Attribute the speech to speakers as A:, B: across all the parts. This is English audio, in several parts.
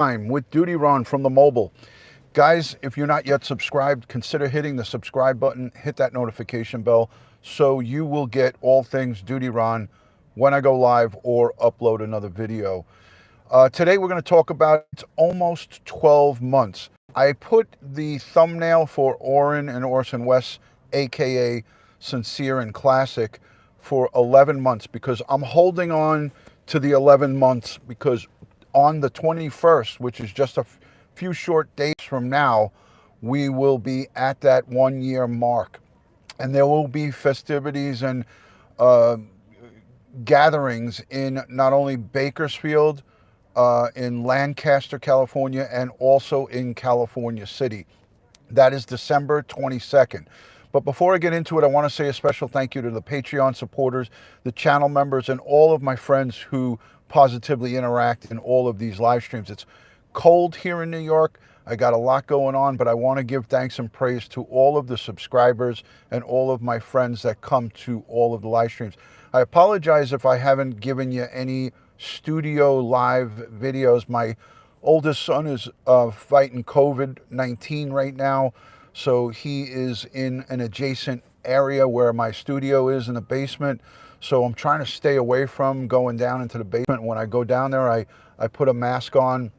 A: Time with DutyRon from the mobile. Guys, if you're not yet subscribed, consider hitting the subscribe button, hit that notification bell so you will get all things DutyRon when I go live or upload another video. Today we're going to talk about it's almost 12 months. I put the thumbnail for Orrin and Orson West, aka Sincere and Classic, for 11 months because I'm holding on to the 11 months because on the 21st, which is just a few short days from now, we will be at that 1 year mark. And there will be festivities and gatherings in not only Bakersfield, in Lancaster, California, and also in California City. That is December 22nd. But before I get into it, I want to say a special thank you to the Patreon supporters, the channel members, and all of my friends who positively interact in all of these live streams. It's cold here in New York. I got a lot going on, but I want to give thanks and praise to all of the subscribers and all of my friends that come to all of the live streams. I apologize if I haven't given you any studio live videos. My oldest son is fighting COVID-19 right now, so he is in an adjacent area where my studio is in the basement. So I'm trying to stay away from going down into the basement. When I go down there, I put a mask on.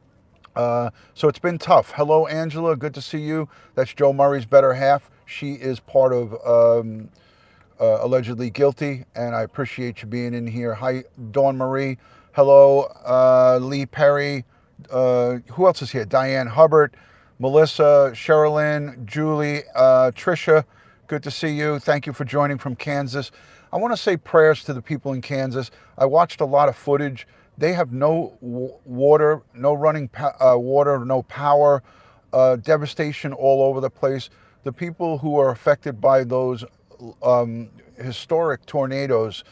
A: So it's been tough. Hello, Angela. Good to see you. That's Joe Murray's better half. She is part of Allegedly Guilty, and I appreciate you being in here. Hi, Dawn Marie. Hello, Lee Perry. Who else is here? Diane Hubbard, Melissa, Sherilyn, Julie, Trisha. Good to see you. Thank you for joining from Kansas. I want to say prayers to the people in Kansas. I watched a lot of footage. They have no water, no running water, no power, devastation all over the place. The people who are affected by those historic tornadoes,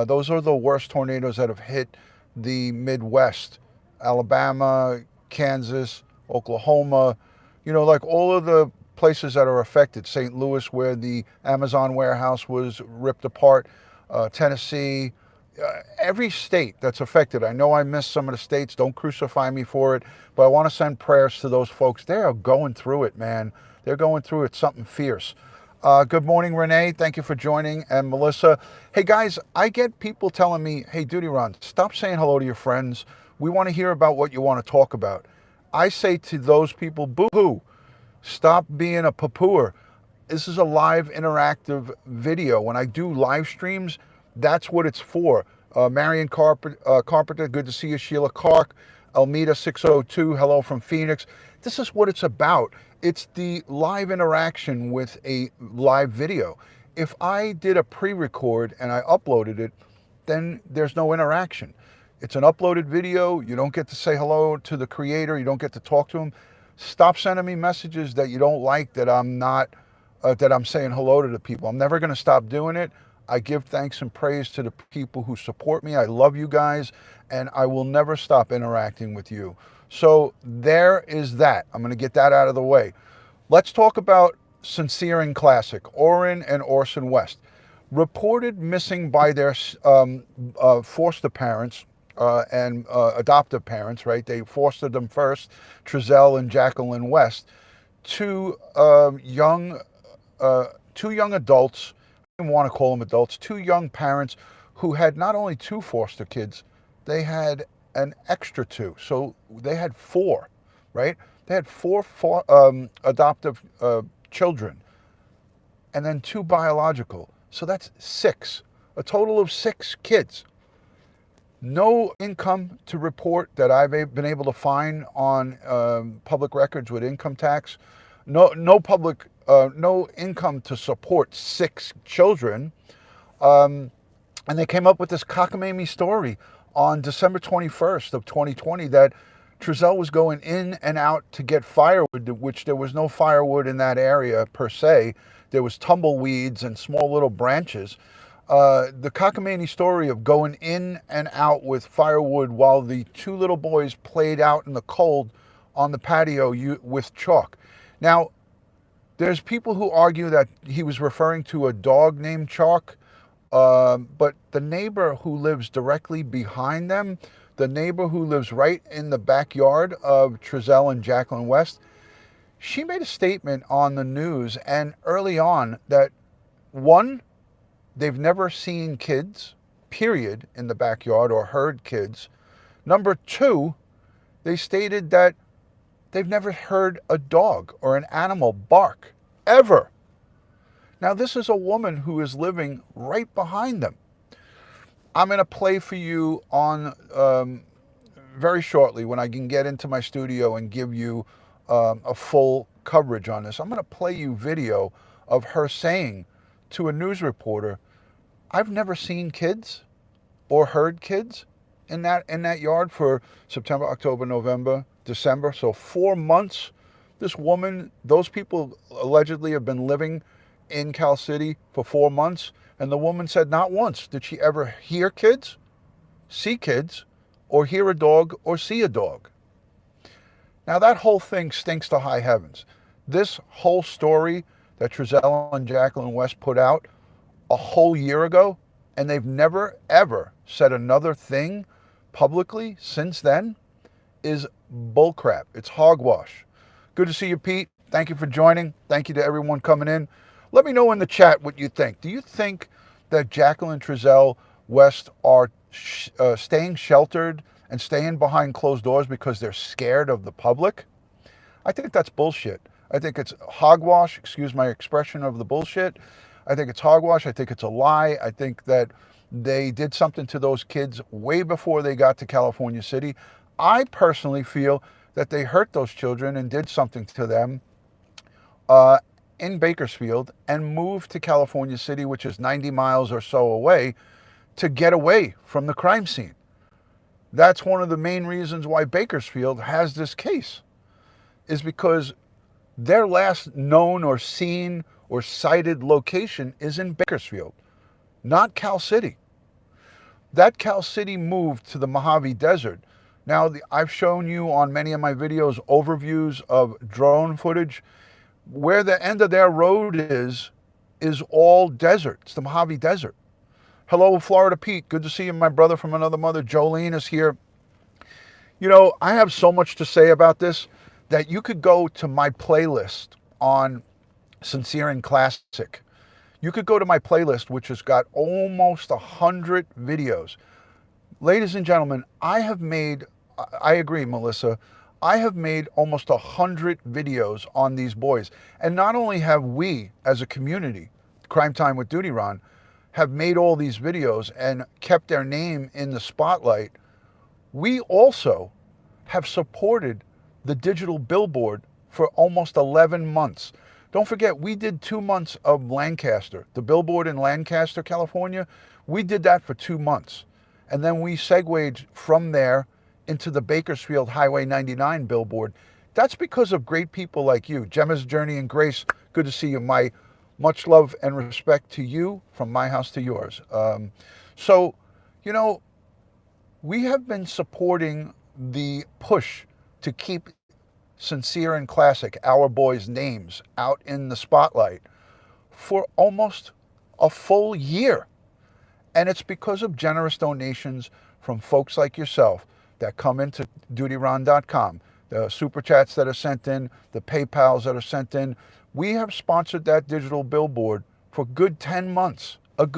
A: those are the worst tornadoes that have hit the Midwest, Alabama, Kansas, Oklahoma, you know, like all of the places that are affected. St. Louis, where the Amazon warehouse was ripped apart, Tennessee, every state that's affected. I know I missed some of the states. Don't crucify me for it, but I want to send prayers to those folks. They are going through it, man. They're going through it, something fierce. Good morning, Renee. Thank you for joining. And Melissa. Hey, guys, I get people telling me, hey, DutyRon, stop saying hello to your friends. We want to hear about what you want to talk about. I say to those people, boo-hoo. Stop being a poo-pooer. This is a live interactive video. When I do live streams, that's what it's for. Marion Carpenter, good to see you. Sheila Clark, Almeida 602, hello from Phoenix. This is what it's about. It's the live interaction with a live video. If I did a pre-record and I uploaded it, then there's no interaction. It's an uploaded video. You don't get to say hello to the creator. You don't get to talk to him. Stop sending me messages that you don't like, that I'm not, that I'm saying hello to the people. I'm never going to stop doing it. I give thanks and praise to the people who support me. I love you guys, and I will never stop interacting with you. So there is that. I'm going to get that out of the way. Let's talk about Sincere and Classic, Orrin and Orson West. Reported missing by their foster parents and adoptive parents, right? They fostered them first, Trezell and Jacqueline West, two young adults. I don't want to call them adults, two young parents who had not only two foster kids, they had an extra two. So they had four, right? They had four adoptive children and then two biological. So that's six, a total of six kids. No income to report that I've been able to find on public records with income tax. No income to support six children. And they came up with this cockamamie story on December 21st of 2020 that Trezell was going in and out to get firewood, which there was no firewood in that area per se. There was tumbleweeds and small little branches. The cockamamie story of going in and out with firewood while the two little boys played out in the cold on the patio with chalk. Now, there's people who argue that he was referring to a dog named Chalk, but the neighbor who lives directly behind them the neighbor who lives right in the backyard of Trezell and Jacqueline West, she made a statement on the news and early on that, one, they've never seen kids, period, in the backyard or heard kids. Number two, they stated that they've never heard a dog or an animal bark, ever. Now, this is a woman who is living right behind them. I'm going to play for you on very shortly when I can get into my studio and give you a full coverage on this. I'm going to play you video of her saying to a news reporter, I've never seen kids or heard kids in that yard for September, October, November, December. So 4 months, this woman, those people allegedly have been living in Cal City for 4 months. And the woman said not once did she ever hear kids, see kids, or hear a dog or see a dog. Now that whole thing stinks to high heavens. This whole story that Trezell and Jacqueline West put out a whole year ago, and they've never ever said another thing publicly since then, is bullcrap. It's hogwash. Good to see you, Pete. Thank you for joining. Thank you to everyone coming in. Let me know in the chat what you think. Do you think that Jacqueline and Trezell West are staying sheltered and staying behind closed doors because they're scared of the public? I think that's bullshit. I think it's hogwash, excuse my expression of the bullshit. I think it's hogwash. I think it's a lie. I think that they did something to those kids way before they got to California City. I personally feel that they hurt those children and did something to them in Bakersfield and moved to California City, which is 90 miles or so away, to get away from the crime scene. That's one of the main reasons why Bakersfield has this case, is because their last known or seen or cited location is in Bakersfield, not Cal City. That Cal City moved to the Mojave Desert. Now, I've shown you on many of my videos overviews of drone footage. Where the end of their road is all desert. It's the Mojave Desert. Hello, Florida Pete. Good to see you, my brother from another mother. Jolene is here. You know, I have so much to say about this that you could go to my playlist on Sincere and Classic. You could go to my playlist, which has got almost 100 videos. Ladies and gentlemen, I agree, Melissa, I have made almost 100 videos on these boys. And not only have we, as a community, Crime Time with DutyRon, have made all these videos and kept their name in the spotlight, we also have supported the digital billboard for almost 11 months. Don't forget, we did 2 months of Lancaster, the billboard in Lancaster, California. We did that for 2 months. And then we segued from there into the Bakersfield Highway 99 billboard. That's because of great people like you. Gemma's Journey and Grace, good to see you. My much love and respect to you from my house to yours. So, you know, we have been supporting the push to keep Sincere and Classic, our boys' names, out in the spotlight for almost a full year. And it's because of generous donations from folks like yourself that come into DutyRon.com, the super chats that are sent in, the PayPals that are sent in. We have sponsored that digital billboard for a good 10 months, That's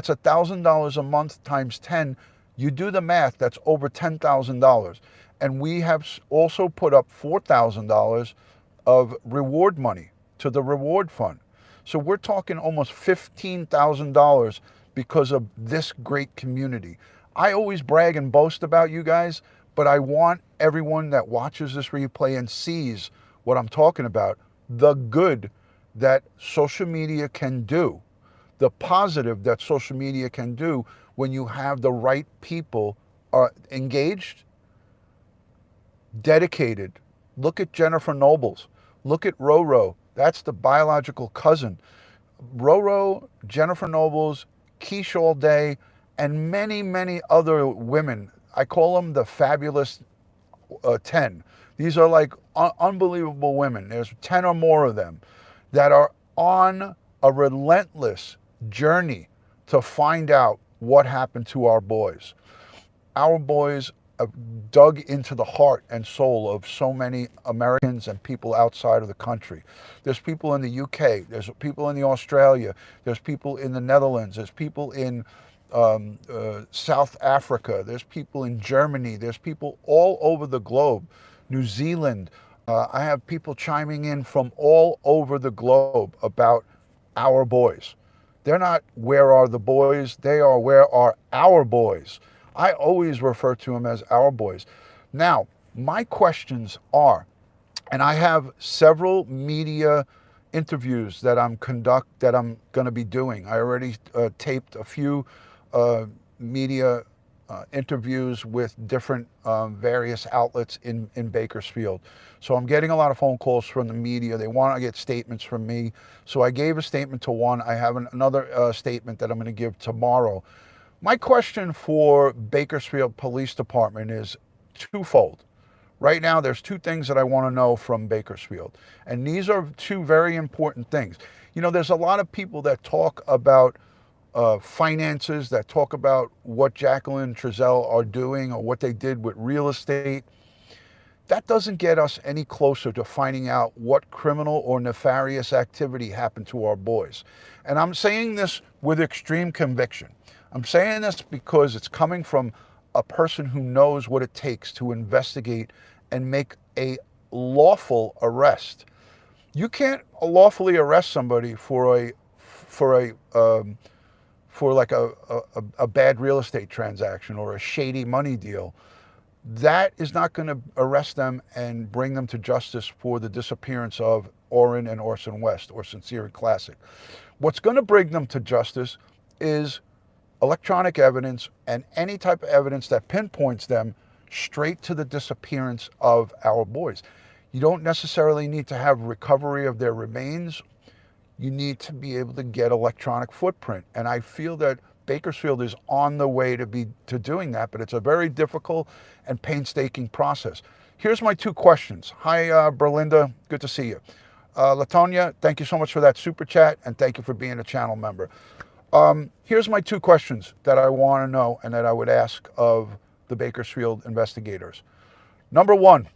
A: $1,000 a month times 10. You do the math, that's over $10,000. And we have also put up $4,000 of reward money to the reward fund. So we're talking almost $15,000 because of this great community. I always brag and boast about you guys, but I want everyone that watches this replay and sees what I'm talking about, the good that social media can do, the positive that social media can do when you have the right people engaged, dedicated. Look at Jennifer Nobles. Look at Roro. That's the biological cousin. Roro, Jennifer Nobles, Quiche All Day, and many, many other women. I call them the fabulous 10. These are like unbelievable women. There's 10 or more of them that are on a relentless journey to find out what happened to our boys. our boys have dug into the heart and soul of so many Americans and people outside of the country. There's people in the UK, there's people in the Australia, there's people in the Netherlands, there's people in South Africa, there's people in Germany, there's people all over the globe, New Zealand. I have people chiming in from all over the globe about our boys. They're not where are the boys, they are where are our boys. I always refer to them as our boys. Now, my questions are, and I have several media interviews that I'm going to be doing. I already taped a few media interviews with different various outlets in Bakersfield. So I'm getting a lot of phone calls from the media. They want to get statements from me. So I gave a statement to one. I have another statement that I'm going to give tomorrow. My question for Bakersfield Police Department is twofold. Right now, there's two things that I want to know from Bakersfield. And these are two very important things. You know, there's a lot of people that talk about finances, that talk about what Jacqueline and Trezell are doing or what they did with real estate. That doesn't get us any closer to finding out what criminal or nefarious activity happened to our boys. And I'm saying this with extreme conviction. I'm saying this because it's coming from a person who knows what it takes to investigate and make a lawful arrest. You can't lawfully arrest somebody for like a bad real estate transaction or a shady money deal. That is not going to arrest them and bring them to justice for the disappearance of Orrin and Orson West, or Sincere and Classic. What's going to bring them to justice is electronic evidence and any type of evidence that pinpoints them straight to the disappearance of our boys. You don't necessarily need to have recovery of their remains. You need to be able to get electronic footprint. And I feel that Bakersfield is on the way to doing that, but it's a very difficult and painstaking process. Here's my two questions. Hi, Berlinda, good to see you. Latonia, thank you so much for that super chat, and thank you for being a channel member. Here's my two questions that I want to know and that I would ask of the Bakersfield investigators. Number one,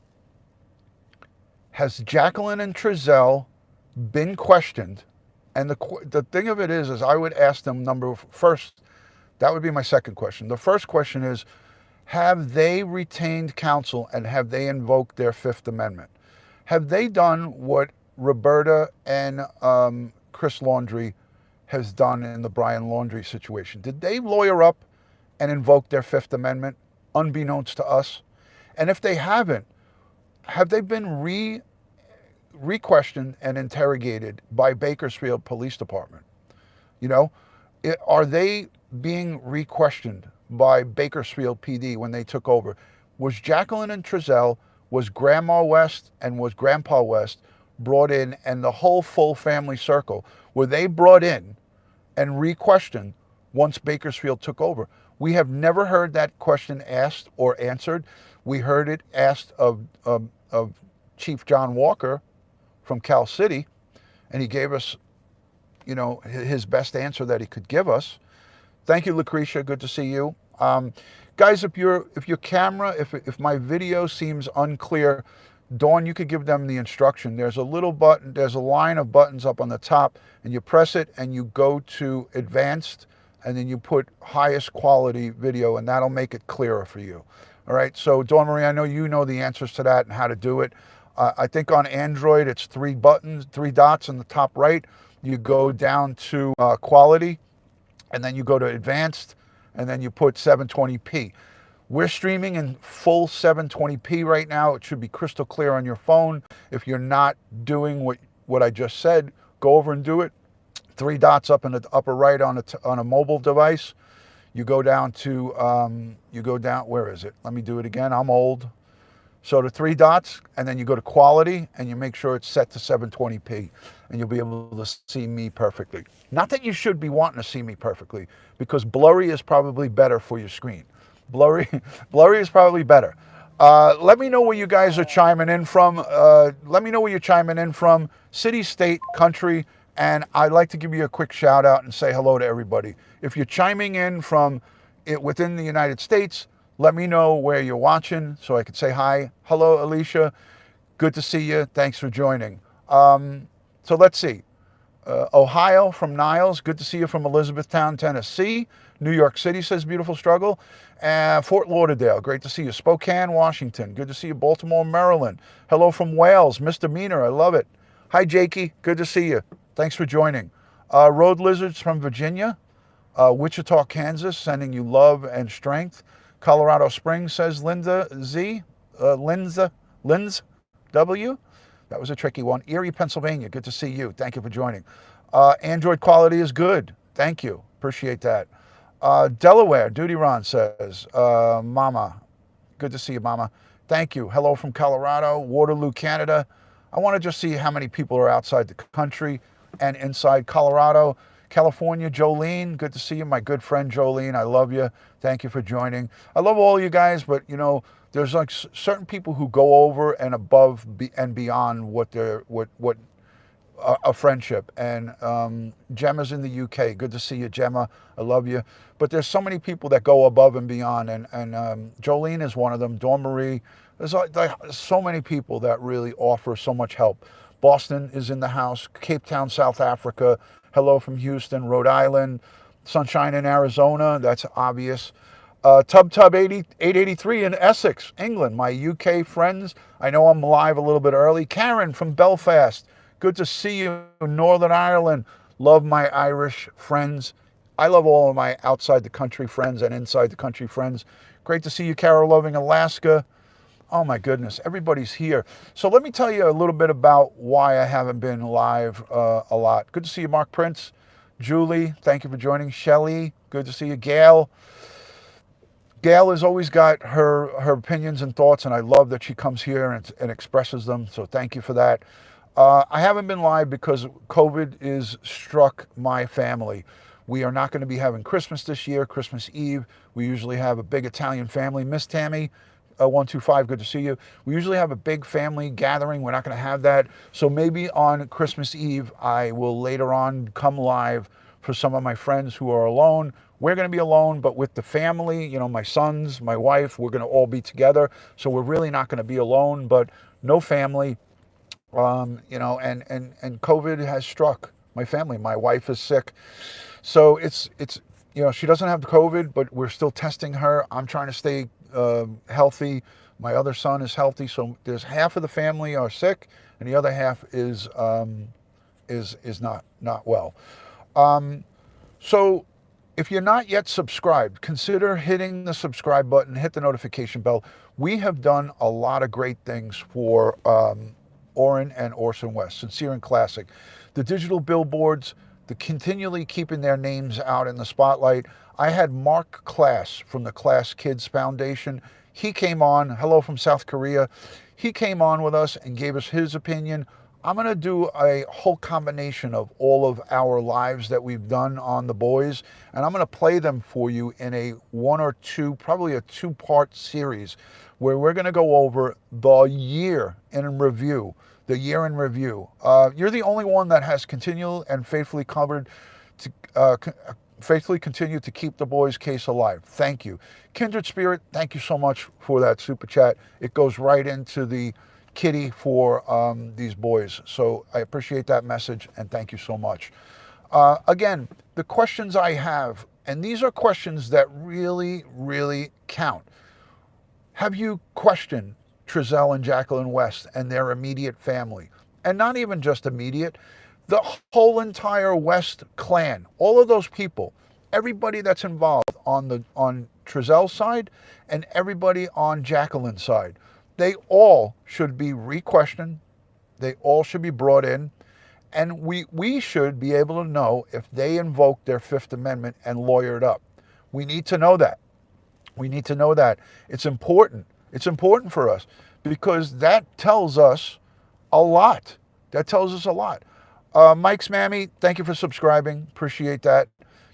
A: has Jacqueline and Trezell been questioned? And the thing of it is I would ask them first, that would be my second question. The first question is, have they retained counsel and have they invoked their Fifth Amendment? Have they done what Roberta and Chris Laundrie has done in the Brian Laundrie situation? Did they lawyer up and invoke their Fifth Amendment unbeknownst to us? And if they haven't, have they been re-questioned and interrogated by Bakersfield Police Department? You know, are they being re-questioned by Bakersfield PD when they took over? Was Jacqueline and Trezell, was Grandma West and was Grandpa West brought in, and the whole full family circle, were they brought in and re-questioned once Bakersfield took over? We have never heard that question asked or answered. We heard it asked of Chief John Walker from Cal City, and he gave us, you know, his best answer that he could give us. Thank you, Lucretia. Good to see you. Guys, if your camera, if my video seems unclear, Dawn, you could give them the instruction. There's a little button, there's a line of buttons up on the top, and you press it and you go to advanced, and then you put highest quality video, and that'll make it clearer for you. All right, so Dawn Marie, I know you know the answers to that and how to do it. I think on Android, it's three dots in the top right. You go down to quality, and then you go to advanced, and then you put 720p. We're streaming in full 720p right now. It should be crystal clear on your phone. If you're not doing what I just said, go over and do it. Three dots up in the upper right on a mobile device. You go down to, where is it? Let me do it again. I'm old. So the three dots, and then you go to quality, and you make sure it's set to 720p, and you'll be able to see me perfectly. Not that you should be wanting to see me perfectly, because blurry is probably better for your screen. Blurry is probably better. Let me know where you guys are chiming in from. Let me know where you're chiming in from, city, state, country, and I'd like to give you a quick shout out and say hello to everybody. If you're chiming in from within the United States, Let me know where you're watching so I could say hi. Hello, Alicia. Good to see you. Thanks for joining. So let's see. Ohio from Niles. Good to see you from Elizabethtown, Tennessee. New York City says beautiful struggle. Fort Lauderdale. Great to see you. Spokane, Washington. Good to see you. Baltimore, Maryland. Hello from Wales. Misdemeanor. I love it. Hi, Jakey. Good to see you. Thanks for joining. Road Lizards from Virginia. Wichita, Kansas, sending you love and strength. Colorado Springs says Linda Z. Linz W. That was a tricky one. Erie, Pennsylvania. Good to see you. Thank you for joining. Android quality is good. Thank you. Appreciate that. Delaware, DutyRon says, Mama. Good to see you, Mama. Thank you. Hello from Colorado, Waterloo, Canada. I want to just see how many people are outside the country and inside Colorado. California, Jolene. Good to see you, my good friend Jolene. I love you. Thank you for joining. I love all you guys, but you know, there's like certain people who go over and above and beyond what a friendship. And Gemma's in the UK. Good to see you, Gemma. I love you. But there's so many people that go above and beyond, and Jolene is one of them. Dawn Marie. There's like so many people that really offer so much help. Boston is in the house. Cape Town, South Africa. Hello from Houston, Rhode Island. Sunshine in Arizona. That's obvious. Tub 883 in Essex, England. My UK friends. I know I'm live a little bit early. Karen from Belfast. Good to see you in Northern Ireland. Love my Irish friends. I love all of my outside the country friends and inside the country friends. Great to see you, Carol Loving, Alaska. Oh my goodness, everybody's here. So let me tell you a little bit about why I haven't been live a lot. Good to see you, Mark Prince. Julie, thank you for joining. Shelly, good to see you. Gail. Gail has always got her opinions and thoughts, and I love that she comes here and expresses them, so thank you for that. I haven't been live because COVID is struck my family. We are not going to be having Christmas this year, Christmas Eve. We usually have a big Italian family. Miss Tammy, 125, good to see you. We usually have a big family gathering. We're not going to have that. So maybe on Christmas Eve, I will later on come live for some of my friends who are alone. We're going to be alone, but with the family, you know, my sons, my wife, we're going to all be together. So we're really not going to be alone, but no family. You know, and COVID has struck my family. My wife is sick. So it's you know, she doesn't have COVID, but we're still testing her. I'm trying to stay healthy. My other son is healthy. So there's half of the family are sick and the other half is not well. So if you're not yet subscribed, consider hitting the subscribe button, hit the notification bell. We have done a lot of great things for Orrin and Orson West, sincere and classic. The digital billboards, the continually keeping their names out in the spotlight. I had Mark Class from the Class Kids Foundation. He came on, hello from South Korea. He came on with us and gave us his opinion. I'm going to do a whole combination of all of our lives that we've done on The Boys, and I'm going to play them for you in a one or two, probably a two-part series, where we're going to go over the year in review. The year in review. You're the only one that has continual and faithfully faithfully continue to keep The Boys case alive. Thank you. Kindred Spirit, thank you so much for that super chat. It goes right into the kitty for these boys. So I appreciate that message and thank you so much. Again, the questions I have, and these are questions that really, really count. Have you questioned Trezell and Jacqueline West and their immediate family? And not even just immediate, the whole entire West clan, all of those people, everybody that's involved on Trezell's side and everybody on Jacqueline's side. They all should be re-questioned. They all should be brought in. And we should be able to know if they invoked their Fifth Amendment and lawyered up. We need to know that. We need to know that. It's important. It's important for us because that tells us a lot. That tells us a lot. Mike's Mammy, thank you for subscribing. Appreciate that.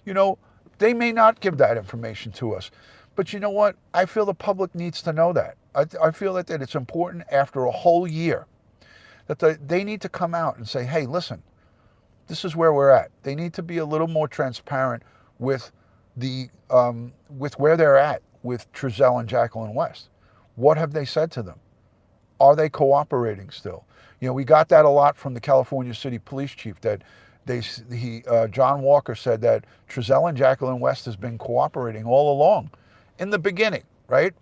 A: You know, they may not give that information to us. But you know what? I feel the public needs to know that. I feel that it's important after a whole year that they need to come out and say, hey, listen, this is where we're at. They need to be a little more transparent with with where they're at with Trezell and Jacqueline West? What have they said to them? Are they cooperating still? You know, we got that a lot from the California City Police Chief, that John Walker said that Trezell and Jacqueline West has been cooperating all along in the beginning, right?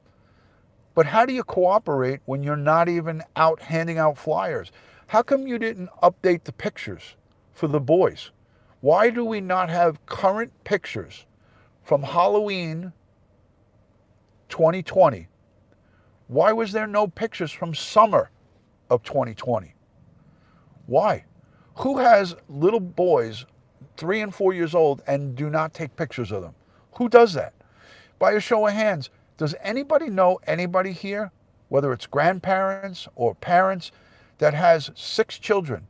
A: But how do you cooperate when you're not even out handing out flyers? How come you didn't update the pictures for the boys? Why do we not have current pictures from Halloween 2020? Why was there no pictures from summer of 2020? Why? Who has little boys 3 and 4 years old and do not take pictures of them? Who does that? By a show of hands, does anybody know anybody here, whether it's grandparents or parents, that has 6 children,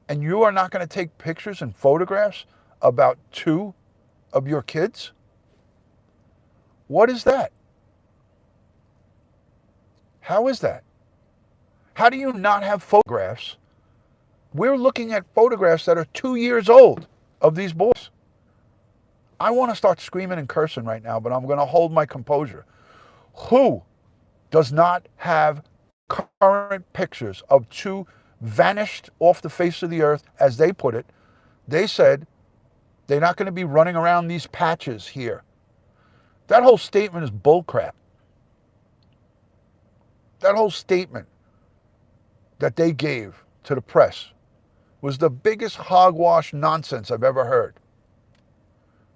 A: and you are not going to take pictures and photographs about 2 of your kids? What is that? How is that? How do you not have photographs? We're looking at photographs that are 2 years old of these boys. I want to start screaming and cursing right now, but I'm going to hold my composure. Who does not have current pictures of 2 vanished off the face of the earth, as they put it? They said they're not going to be running around these patches here. That whole statement is bullcrap. That whole statement that they gave to the press was the biggest hogwash nonsense I've ever heard.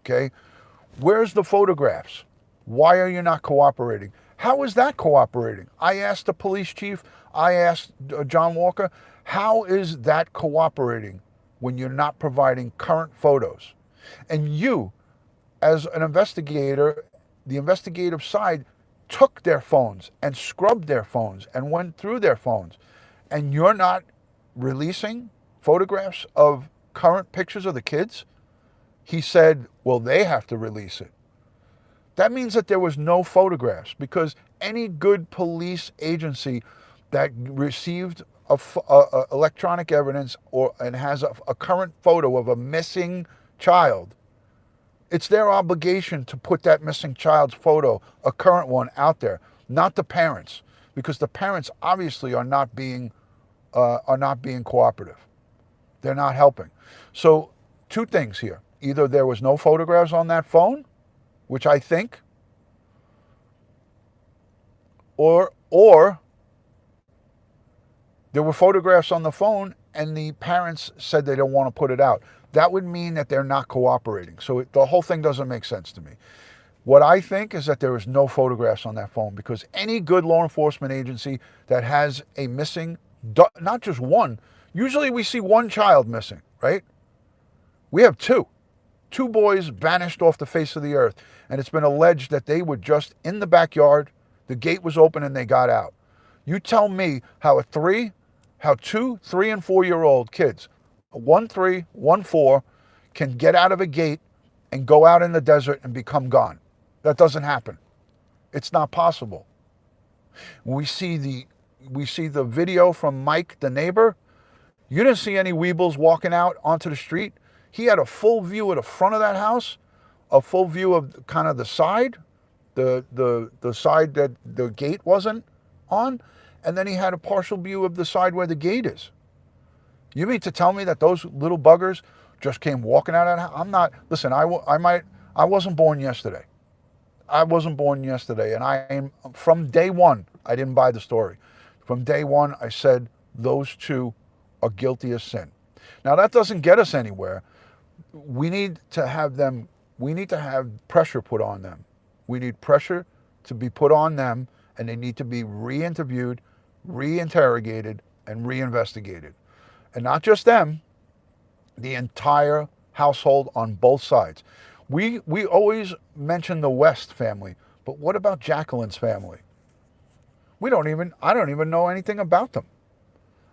A: Okay? Where's the photographs? Why are you not cooperating? How is that cooperating? I asked the police chief, I asked John Walker, how is that cooperating when you're not providing current photos? And you, as an investigator, the investigative side took their phones and scrubbed their phones and went through their phones, and you're not releasing photographs of current pictures of the kids? He said, well, they have to release it. That means that there was no photographs, because any good police agency that received electronic evidence and has a current photo of a missing child, it's their obligation to put that missing child's photo, a current one, out there, not the parents, because the parents obviously are not being cooperative. They're not helping. So 2 things here. Either there was no photographs on that phone, which I think, or there were photographs on the phone and the parents said they don't want to put it out. That would mean that they're not cooperating. So the whole thing doesn't make sense to me. What I think is that there is no photographs on that phone, because any good law enforcement agency that has a missing, not just one, usually we see 1 child missing, right? We have 2. 2 boys vanished off the face of the earth, and it's been alleged that they were just in the backyard, the gate was open, and they got out. You tell me how 2, 3, and 4-year-old kids, 1, 3, 1, 4, can get out of a gate and go out in the desert and become gone. That doesn't happen. It's not possible. We see the video from Mike, the neighbor. You didn't see any weebles walking out onto the street. He had a full view of the front of that house, a full view of kind of the side, the side that the gate wasn't on, and then he had a partial view of the side where the gate is. You mean to tell me that those little buggers just came walking out of that house? I'm not, listen, I wasn't born yesterday. I wasn't born yesterday, and from day one, I didn't buy the story. From day one, I said those 2 are guilty of sin. Now, that doesn't get us anywhere. We need to have pressure put on them. We need pressure to be put on them, and they need to be re-interviewed, re-interrogated, and re-investigated. And not just them, the entire household on both sides. We always mention the West family, but what about Jacqueline's family? I don't even know anything about them.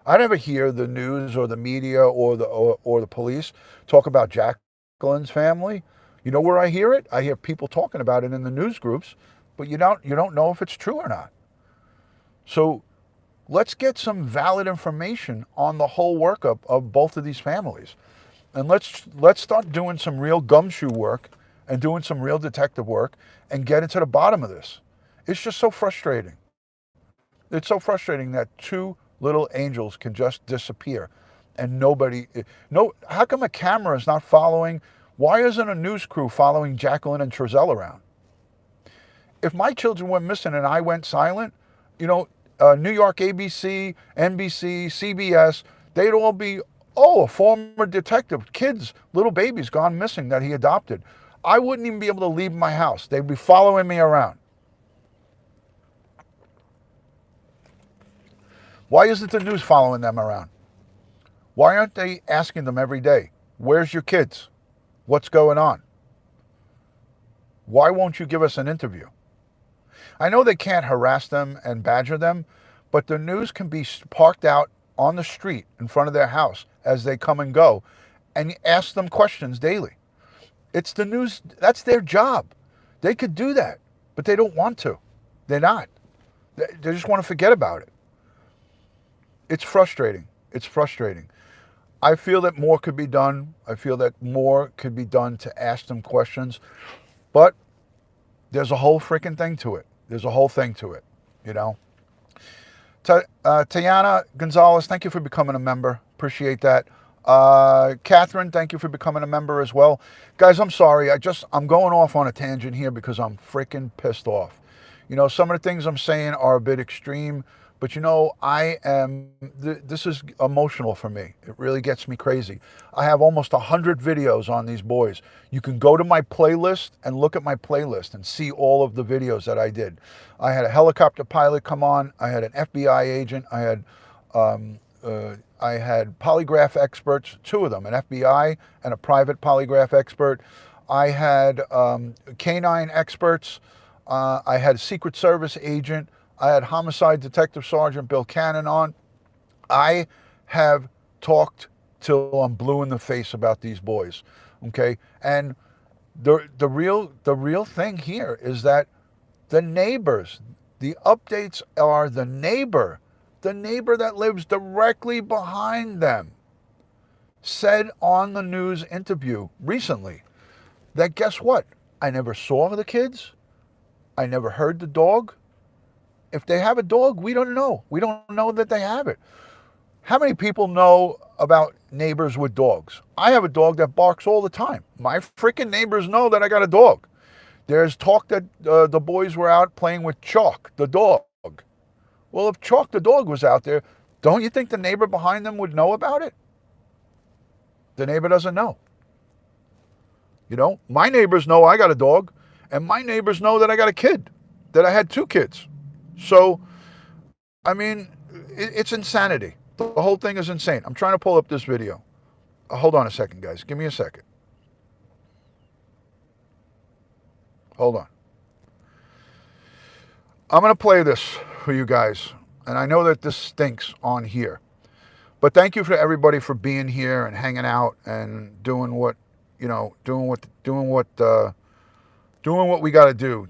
A: I never hear the news or the media or the police talk about Jacqueline's family. You know where I hear it? I hear people talking about it in the news groups, but you don't know if it's true or not. So let's get some valid information on the whole workup of both of these families. And let's start doing some real gumshoe work and doing some real detective work and getting to the bottom of this. It's just so frustrating. It's so frustrating that two little angels can just disappear and nobody, no, how come a camera is not following? Why isn't a news crew following Jacqueline and Trezell around? If my children went missing and I went silent, you know, New York ABC, NBC, CBS, they'd all be, oh, a former detective, kids, little babies gone missing that he adopted. I wouldn't even be able to leave my house. They'd be following me around. Why isn't the news following them around? Why aren't they asking them every day, where's your kids? What's going on? Why won't you give us an interview? I know they can't harass them and badger them, but the news can be parked out on the street in front of their house as they come and go and ask them questions daily. It's the news, that's their job. They could do that, but they don't want to. They're not. They just want to forget about it. It's frustrating. It's frustrating. I feel that more could be done. I feel that more could be done to ask them questions, but there's a whole freaking thing to it. There's a whole thing to it, you know. Tayana Gonzalez, thank you for becoming a member. Appreciate that. Catherine, thank you for becoming a member as well. Guys, I'm sorry. I'm going off on a tangent here because I'm freaking pissed off. You know, some of the things I'm saying are a bit extreme, but you know, this is emotional for me. It really gets me crazy. I have almost 100 videos on these boys. You can go to my playlist and look at my playlist and see all of the videos that I did. I had a helicopter pilot come on. I had an FBI agent. I had polygraph experts, two of them, an FBI and a private polygraph expert. I had canine experts. I had a Secret Service agent. I had Homicide Detective Sergeant Bill Cannon on. I have talked till I'm blue in the face about these boys, okay? And the real thing here is that the neighbors, the updates are the neighbor that lives directly behind them, said on the news interview recently that guess what? I never saw the kids. I never heard the dog. If they have a dog, we don't know. We don't know that they have it. How many people know about neighbors with dogs? I have a dog that barks all the time. My freaking neighbors know that I got a dog. There's talk that the boys were out playing with Chalk, the dog. Well, if Chalk, the dog, was out there, don't you think the neighbor behind them would know about it? The neighbor doesn't know. You know, my neighbors know I got a dog, and my neighbors know that I got a kid, that I had two kids. So, I mean, it's insanity. The whole thing is insane. I'm trying to pull up this video. Hold on a second, guys. Give me a second. Hold on. I'm going to play this for you guys. And I know that this stinks on here. But thank you for everybody for being here and hanging out and doing what, you know, doing what we got to do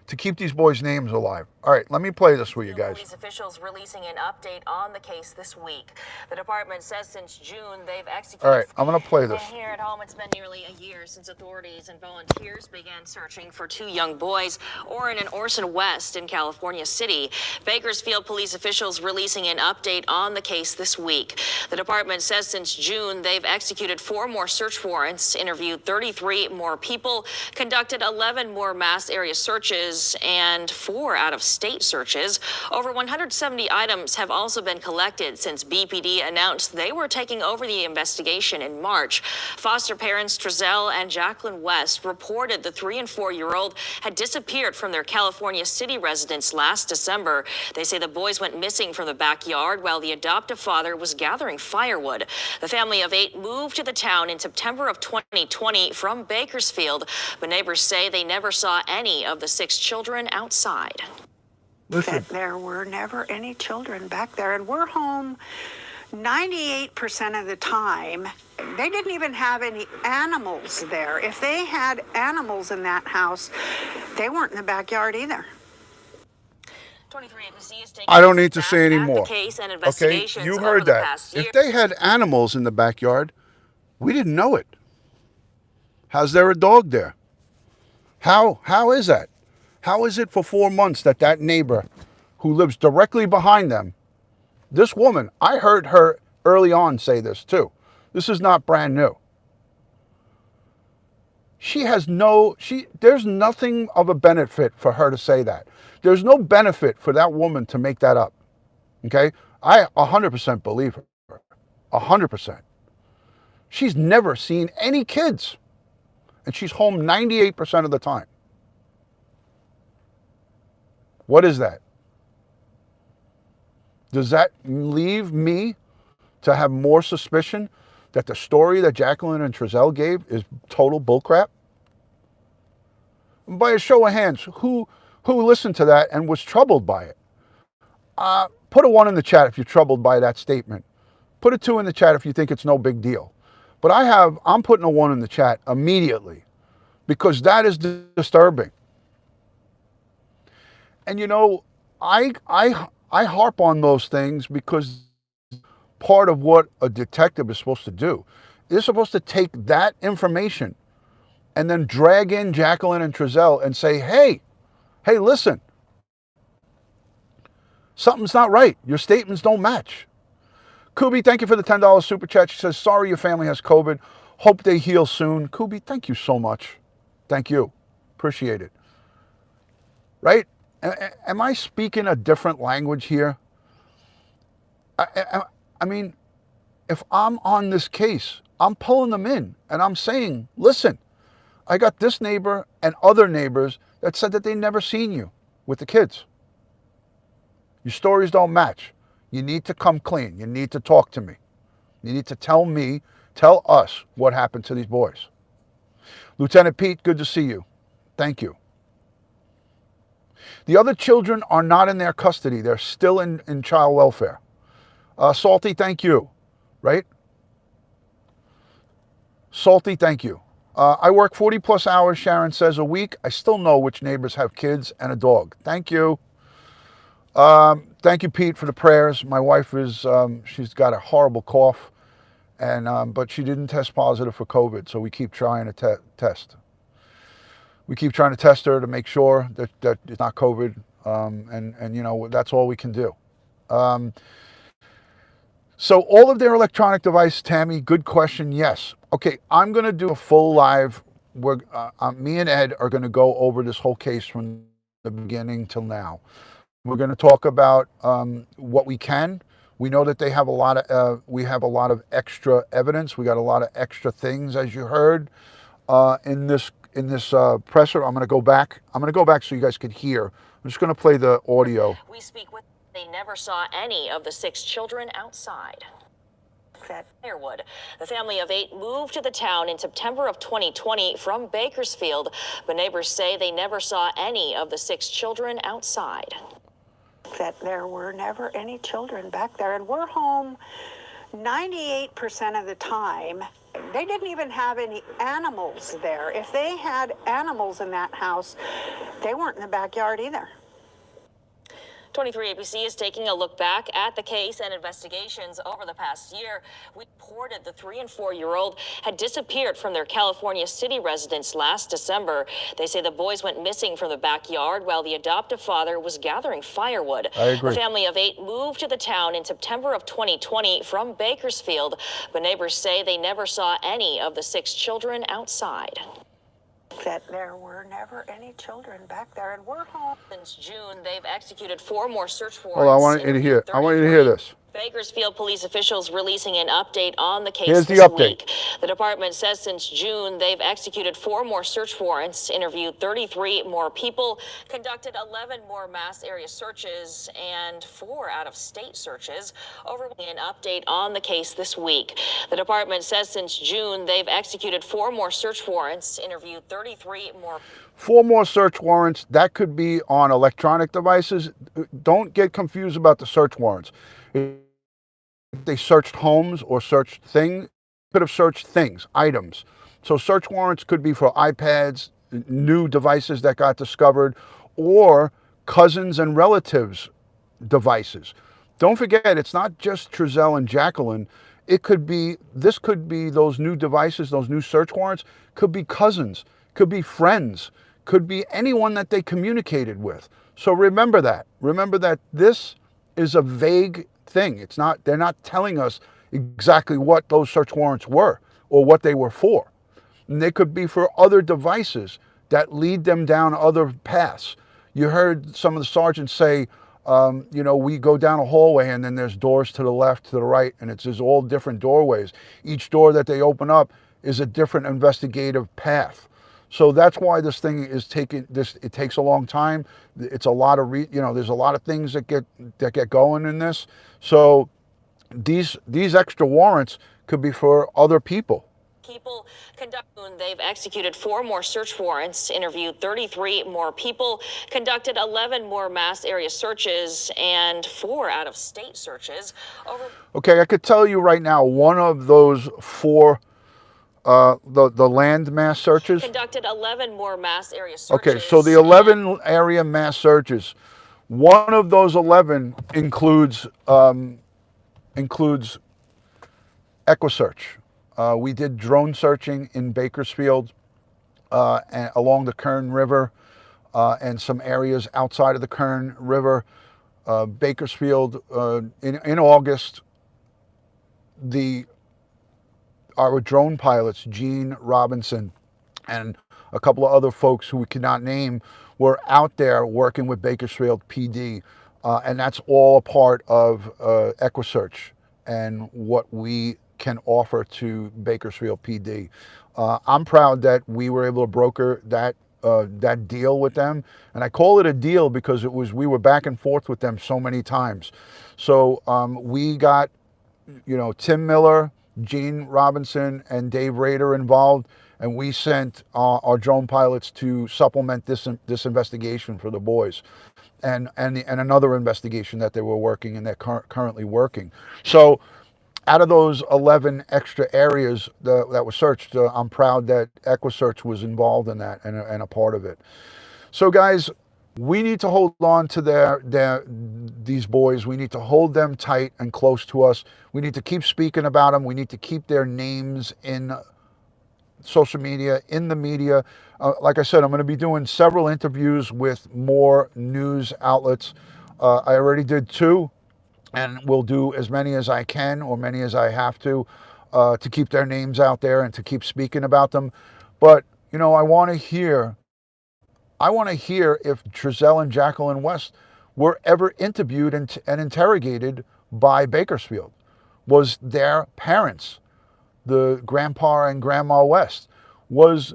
A: to keep these boys' names alive. All right, let me play this for you guys.
B: Police officials releasing an update on the case this week. The department says since June they've executed...
A: All right, I'm going to play this.
B: And here at home, it's been nearly a year since authorities and volunteers began searching for two young boys, Orrin and Orson West, in California City. Bakersfield police officials releasing an update on the case this week. The department says since June they've executed 4 more search warrants, interviewed 33 more people, conducted 11 more mass area searches, and 4 out-of-state searches. Over 170 items have also been collected since BPD announced they were taking over the investigation in March. Foster parents Trezell and Jacqueline West reported the 3- and 4-year-old had disappeared from their California City residence last December. They say the boys went missing from the backyard while the adoptive father was gathering firewood. The family of 8 moved to the town in September of 2020 from Bakersfield, but neighbors say they never saw any of the 6 children outside.
C: That there were never any children back there, and we're home 98% of the time. They didn't even have any animals there. If they had animals in that house, they weren't in the backyard either.
A: I don't need to say any more. Okay, you heard that. If they had animals in the backyard, we didn't know it. Has there a dog there? How is that? How is it for 4 months that that neighbor who lives directly behind them, this woman, I heard her early on say this too. This is not brand new. There's nothing of a benefit for her to say that. There's no benefit for that woman to make that up. Okay? I 100% believe her. 100%. She's never seen any kids. And she's home 98% of the time. What is that? Does that leave me to have more suspicion that the story that Jacqueline and Trezell gave is total bullcrap? By a show of hands, who listened to that and was troubled by it? Put a 1 in the chat if you're troubled by that statement. Put a 2 in the chat if you think it's no big deal. But I'm putting a 1 in the chat immediately because that is disturbing. And you know, I harp on those things because part of what a detective is supposed to do. They're supposed to take that information and then drag in Jacqueline and Trezell and say, hey, listen, something's not right. Your statements don't match. Kubi, thank you for the $10 super chat. She says, sorry your family has COVID. Hope they heal soon. Kubi, thank you so much. Thank you. Appreciate it. Right? Am I speaking a different language here? I mean, if I'm on this case, I'm pulling them in and I'm saying, listen, I got this neighbor and other neighbors that said that they never seen you with the kids. Your stories don't match. You need to come clean. You need to talk to me. You need to tell us what happened to these boys. Lieutenant Pete, good to see you. Thank you. The other children are not in their custody. They're still in child welfare. Salty, thank you. Right? Salty, thank you. I work 40 plus hours, Sharon says, a week. I still know which neighbors have kids and a dog. Thank you. Thank you, Pete, for the prayers. My wife she's got a horrible cough, but she didn't test positive for COVID, so we keep trying to test. We keep trying to test her to make sure that it's not COVID, and you know, that's all we can do. So all of their electronic device, Tammy, good question, yes. Okay, I'm going to do a full live. Me and Ed are going to go over this whole case from the beginning till now. We're going to talk about what we can. We know that they have we have a lot of extra evidence. We got a lot of extra things, as you heard in this presser. I'm going to go back. So you guys can hear. I'm just going to play the audio.
B: We speak with. They never saw any of the 6 children outside. Firewood. The family of 8 moved to the town in September of 2020 from Bakersfield, but neighbors say they never saw any of the 6 children outside.
C: That there were never any children back there, and we're home 98% of the time. They didn't even have any animals there. If they had animals in that house, they weren't in the backyard either.
B: 23 ABC is taking a look back at the case and investigations over the past year. We reported the 3- and 4-year-old had disappeared from their California City residence last December. They say the boys went missing from the backyard while the adoptive father was gathering firewood.
A: I agree.
B: The family of 8 moved to the town in September of 2020 from Bakersfield, but neighbors say they never saw any of the 6 children outside.
C: That there were never any children back there, and we're home.
B: Since June, they've executed 4 more search warrants.
A: Hold on, I want you to hear this.
B: Bakersfield police officials releasing an update on the case
A: Here's the
B: this
A: update.
B: week. The department says since June, they've executed 4 more search warrants, interviewed 33 more people, conducted 11 more mass area searches, and 4 out-of-state searches. Over an update on the case this week. The department says since June, they've executed 4 more search warrants, interviewed 33 more.
A: 4 more search warrants. That could be on electronic devices. Don't get confused about the search warrants. If they searched homes or searched things, could have searched things, items. So search warrants could be for iPads, new devices that got discovered, or cousins and relatives' devices. Don't forget, it's not just Trezell and Jacqueline. it could be, this could be those new devices, those new search warrants, could be cousins, could be friends, could be anyone that they communicated with. So remember that. Remember that this is a vague thing. It's not, they're not telling us exactly what those search warrants were or what they were for. And they could be for other devices that lead them down other paths. You heard some of the sergeants say, you know, we go down a hallway and then there's doors to the left, to the right, and it's just all different doorways. Each door that they open up is a different investigative path. So that's why this thing is taking this. It takes a long time. It's a lot of you know, there's a lot of things that get going in this. So these extra warrants could be for other people.
B: They've executed 4 more search warrants, interviewed 33 more people, conducted 11 more mass area searches, and 4 out-of-state searches.
A: Okay, I could tell you right now, one of those 4, the land mass searches.
B: Conducted 11 more mass area searches.
A: Okay, so the 11 area mass searches, one of those 11 includes EquiSearch. We did drone searching in Bakersfield and along the Kern River and some areas outside of the Kern River. Bakersfield, in August, our drone pilots, Gene Robinson and a couple of other folks who we cannot name, were out there working with Bakersfield PD. And that's all a part of EquiSearch and what we can offer to Bakersfield PD. I'm proud that we were able to broker that deal with them, and I call it a deal because we were back and forth with them so many times. So we got, you know, Tim Miller, Gene Robinson, and Dave Rader involved, and we sent our drone pilots to supplement this investigation for the boys, and another investigation that they were working and they're currently working. So out of those 11 extra areas that were searched, I'm proud that EquiSearch was involved in that and a part of it. So guys, we need to hold on to these boys. We need to hold them tight and close to us. We need to keep speaking about them. We need to keep their names in social media, in the media. Like I said, I'm going to be doing several interviews with more news outlets. I already did 2. And we'll do as many as I can or many as I have to keep their names out there and to keep speaking about them. But, you know, I want to hear if Trezell and Jacqueline West were ever interviewed and interrogated by Bakersfield. Was their parents, the grandpa and grandma West, was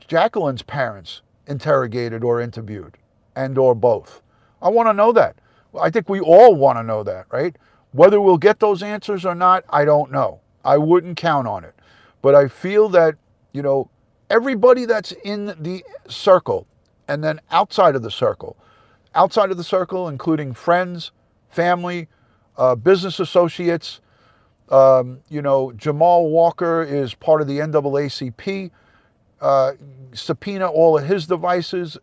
A: Jacqueline's parents interrogated or interviewed, and or both? I want to know that. I think we all want to know that, right? Whether we'll get those answers or not, I don't know. I wouldn't count on it. But I feel that, you know, everybody that's in the circle and then outside of the circle, including friends, family, business associates, you know, Jamal Walker is part of the NAACP, subpoena all of his devices,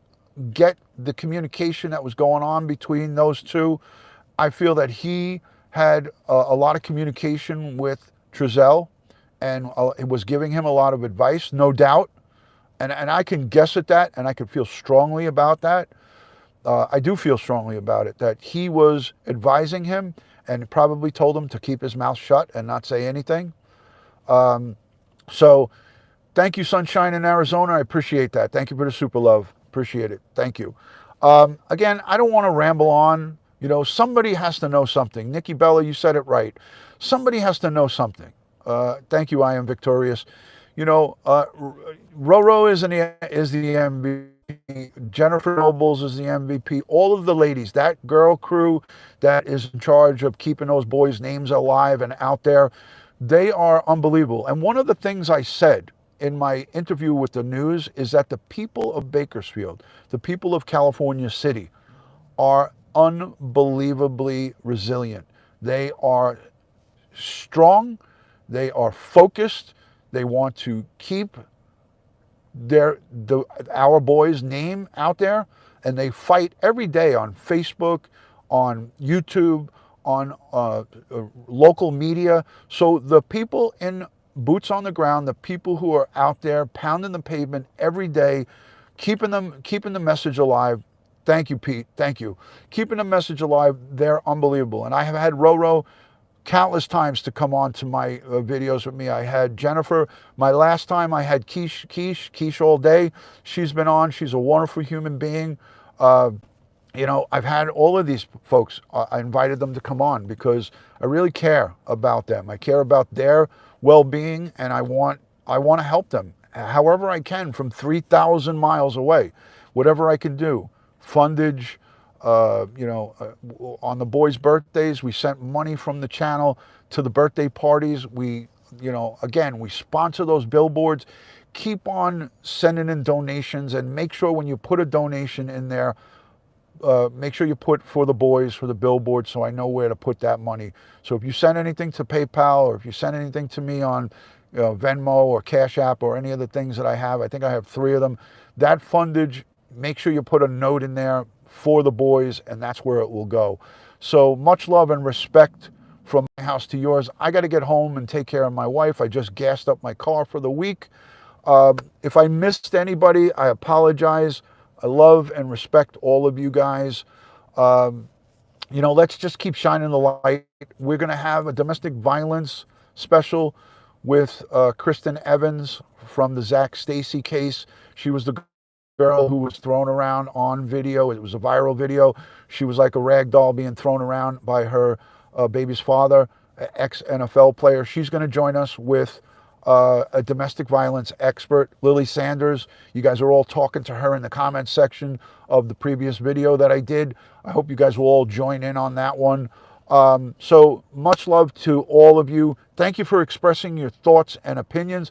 A: get the communication that was going on between those two. I feel that he had a lot of communication with Trezell and it was giving him a lot of advice, no doubt. And I can guess at that, and I can feel strongly about that. I do feel strongly about it, that he was advising him and probably told him to keep his mouth shut and not say anything. So thank you, Sunshine in Arizona. I appreciate that. Thank you for the super love. Appreciate it. Thank you. Again, I don't want to ramble on. You know, somebody has to know something. Nikki Bella, you said it right. Somebody has to know something. Thank you, I am victorious. You know, Roro is the MVP. Jennifer Nobles is the MVP. All of the ladies, that girl crew that is in charge of keeping those boys' names alive and out there, they are unbelievable. And one of the things I said in my interview with the news is that the people of Bakersfield, the people of California City, are unbelievably resilient. They are strong. They are focused. They want to keep our boys' name out there, and they fight every day on Facebook, on YouTube, on local media. So the people in boots on the ground, the people who are out there pounding the pavement every day, keeping the message alive. Thank you, Pete. Thank you. Keeping the message alive. They're unbelievable. And I have had Roro countless times to come on to my videos with me. I had Jennifer. My last time I had Keish all day. She's been on. She's a wonderful human being. You know, I've had all of these folks. I invited them to come on because I really care about them. I care about their well-being, and I want to help them however I can from 3,000 miles away. Whatever I can do. Fundage, you know, on the boys' birthdays, we sent money from the channel to the birthday parties. We, you know, again, we sponsor those billboards. Keep on sending in donations, and make sure when you put a donation in there, make sure you put for the boys, for the billboard, so I know where to put that money. So if you send anything to PayPal, or if you send anything to me on Venmo or Cash App or any of the things that I have, I think I have 3 of them, that fundage, make sure you put a note in there for the boys, and that's where it will go. So much love and respect from my house to yours. I got to get home and take care of my wife. I just gassed up my car for the week. If I missed anybody, I apologize. I love and respect all of you guys. You know, let's just keep shining the light. We're going to have a domestic violence special with Kristen Evans from the Zach Stacy case. She was the girl who was thrown around on video. It was a viral video. She was like a rag doll being thrown around by her baby's father, ex-NFL player. She's going to join us with a domestic violence expert, Lily Sanders. You guys are all talking to her in the comments section of the previous video that I did. I hope you guys will all join in on that one. So much love to all of you. Thank you for expressing your thoughts and opinions.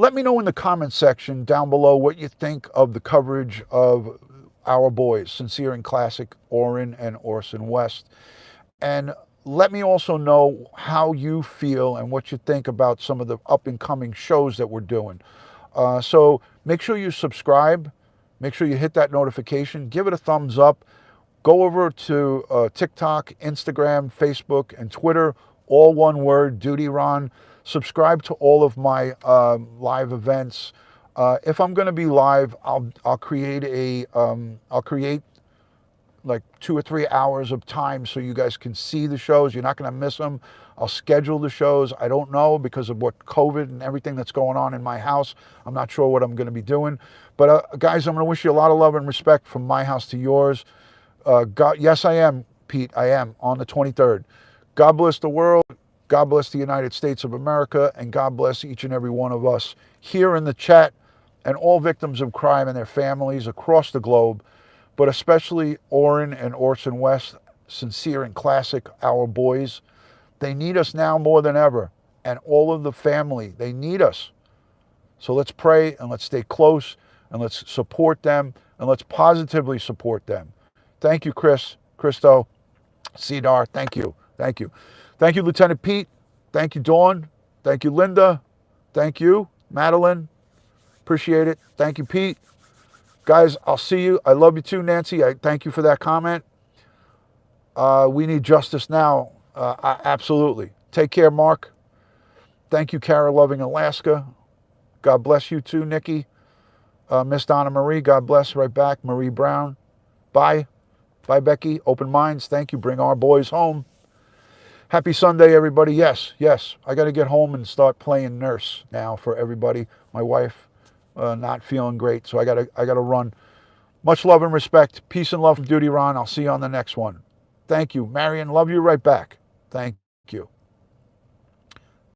A: Let me know in the comments section down below what you think of the coverage of our boys, Sincere and Classic, Orrin and Orson West. And let me also know how you feel and what you think about some of the up-and-coming shows that we're doing. So make sure you subscribe. Make sure you hit that notification. Give it a thumbs up. Go over to TikTok, Instagram, Facebook, and Twitter. All one word, DutyRon. Subscribe to all of my live events. If I'm going to be live, I'll create like 2 or 3 hours of time so you guys can see the shows. You're not going to miss them. I'll schedule the shows. I don't know because of what COVID and everything that's going on in my house. I'm not sure what I'm going to be doing. But guys, I'm going to wish you a lot of love and respect from my house to yours. God, yes, I am, Pete. I am on the 23rd. God bless the world. God bless the United States of America, and God bless each and every one of us here in the chat, and all victims of crime and their families across the globe, but especially Orrin and Orson West, Sincere and Classic, our boys. They need us now more than ever, and all of the family, they need us. So let's pray, and let's stay close, and let's support them, and let's positively support them. Thank you, Christo, Cedar, thank you, thank you. Thank you, Lieutenant Pete. Thank you, Dawn. Thank you, Linda. Thank you, Madeline. Appreciate it. Thank you, Pete. Guys, I'll see you. I love you too, Nancy. I thank you for that comment. We need justice now. Absolutely. Take care, Mark. Thank you, Kara Loving Alaska. God bless you too, Nikki. Miss Donna Marie, God bless. Right back. Marie Brown. Bye. Bye, Becky. Open minds. Thank you. Bring our boys home. Happy Sunday, everybody. Yes, yes. I got to get home and start playing nurse now for everybody. My wife not feeling great, so I got to run. Much love and respect. Peace and love from DutyRon. I'll see you on the next one. Thank you. Marion, love you right back. Thank you.